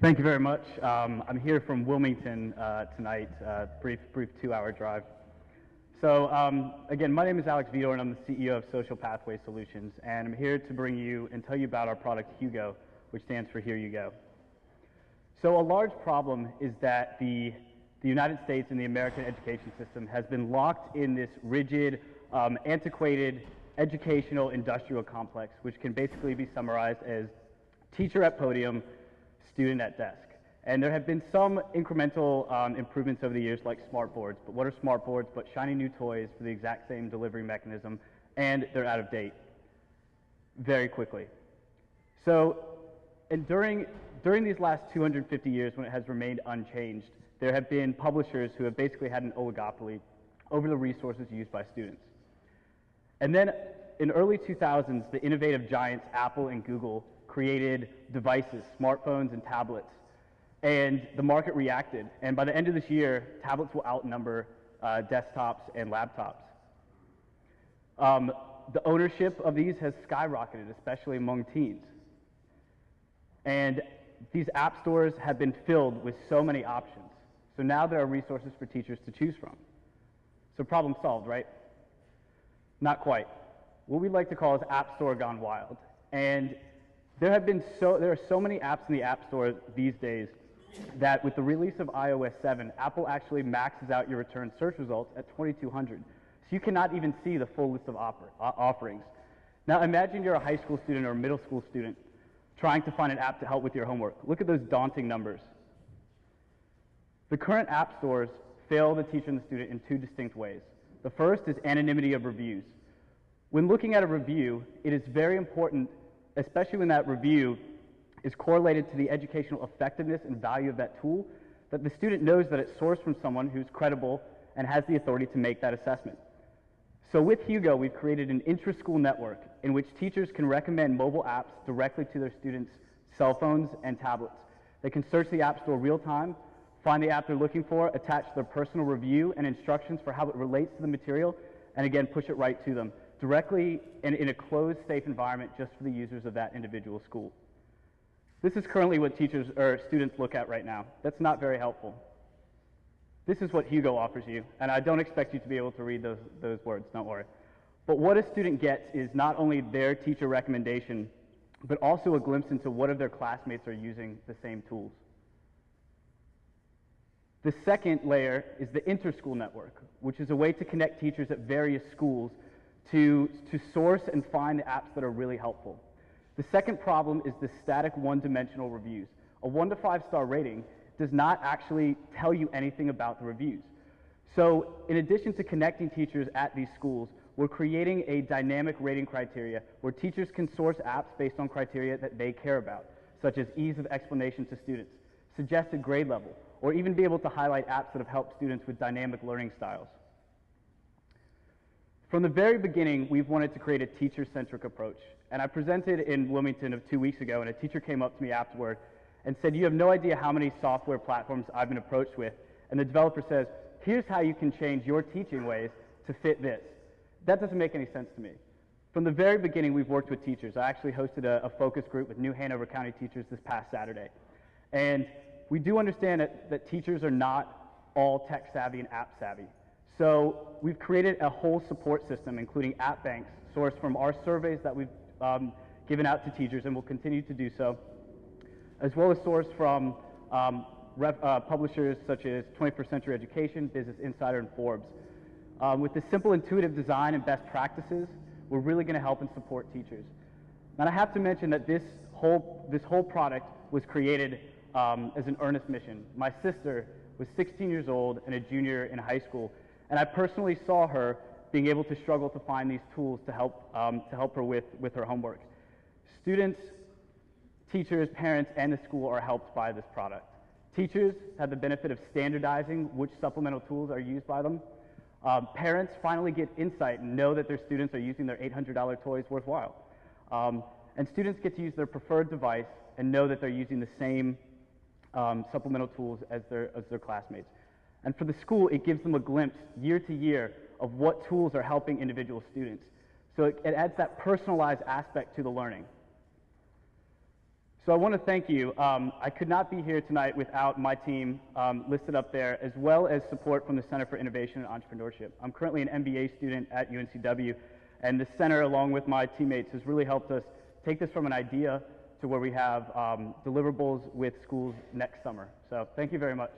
Thank you very much. I'm here from Wilmington tonight, brief 2-hour drive. So again, my name is Alex Vitor, and I'm the CEO of Social Pathway Solutions, and I'm here to bring you and tell you about our product h.u.go, which stands for Here You Go. So a large problem is that the United States and the American education system has been locked in this rigid, antiquated educational industrial complex, which can basically be summarized as teacher at podium, student at desk. And there have been some incremental improvements over the years, like smart boards. But what are smart boards but shiny new toys for the exact same delivery mechanism, and they're out of date very quickly. So, and during these last 250 years, when it has remained unchanged, there have been publishers who have basically had an oligopoly over the resources used by students. And then in early 2000s, the innovative giants Apple and Google created devices, smartphones and tablets, and the market reacted. And by the end of this year, tablets will outnumber desktops and laptops. The ownership of these has skyrocketed, especially among teens. And these app stores have been filled with so many options. So now there are resources for teachers to choose from. So problem solved, right? Not quite. What we like to call is App Store gone wild. And there are so many apps in the App Store these days that with the release of iOS 7, Apple actually maxes out your return search results at 2,200. So you cannot even see the full list of offerings. Now imagine you're a high school student or a middle school student trying to find an app to help with your homework. Look at those daunting numbers. The current app stores fail the teacher and the student in two distinct ways. The first is anonymity of reviews. When looking at a review, it is very important, especially when that review is correlated to the educational effectiveness and value of that tool, that the student knows that it's sourced from someone who's credible and has the authority to make that assessment. So with h.u.go, we've created an intra-school network in which teachers can recommend mobile apps directly to their students' cell phones and tablets. They can search the App Store real-time, find the app they're looking for, attach their personal review and instructions for how it relates to the material, and again, push it right to them, directly in a closed, safe environment just for the users of that individual school. This is currently what teachers or students look at right now. That's not very helpful. This is what h.u.go offers you, and I don't expect you to be able to read those words, don't worry. But what a student gets is not only their teacher recommendation, but also a glimpse into what of their classmates are using the same tools. The second layer is the inter-school network, which is a way to connect teachers at various schools to source and find the apps that are really helpful. The second problem is the static one-dimensional reviews. A 1 to 5-star rating does not actually tell you anything about the reviews. So in addition to connecting teachers at these schools, we're creating a dynamic rating criteria where teachers can source apps based on criteria that they care about, such as ease of explanation to students, suggested grade level, or even be able to highlight apps that have helped students with dynamic learning styles. From the very beginning, we've wanted to create a teacher-centric approach. And I presented in Wilmington 2 weeks ago, and a teacher came up to me afterward and said, "You have no idea how many software platforms I've been approached with." And the developer says, "Here's how you can change your teaching ways to fit this." That doesn't make any sense to me. From the very beginning, we've worked with teachers. I actually hosted a focus group with New Hanover County teachers this past Saturday. And we do understand that teachers are not all tech savvy and app savvy. So we've created a whole support system, including app banks, sourced from our surveys that we've given out to teachers and will continue to do so, as well as sourced from publishers such as 21st Century Education, Business Insider, and Forbes. With this simple, intuitive design and best practices, we're really going to help and support teachers. And I have to mention that this whole product was created as an earnest mission. My sister was 16 years old and a junior in high school, and I personally saw her being able to struggle to find these tools to help her with her homework. Students, teachers, parents, and the school are helped by this product. Teachers have the benefit of standardizing which supplemental tools are used by them. Parents finally get insight and know that their students are using their $800 toys worthwhile. And students get to use their preferred device and know that they're using the same supplemental tools as their classmates. And for the school, it gives them a glimpse year to year of what tools are helping individual students. So it adds that personalized aspect to the learning. So I want to thank you. I could not be here tonight without my team listed up there, as well as support from the Center for Innovation and Entrepreneurship. I'm currently an MBA student at UNCW, and the center, along with my teammates, has really helped us take this from an idea to where we have deliverables with schools next summer. So thank you very much.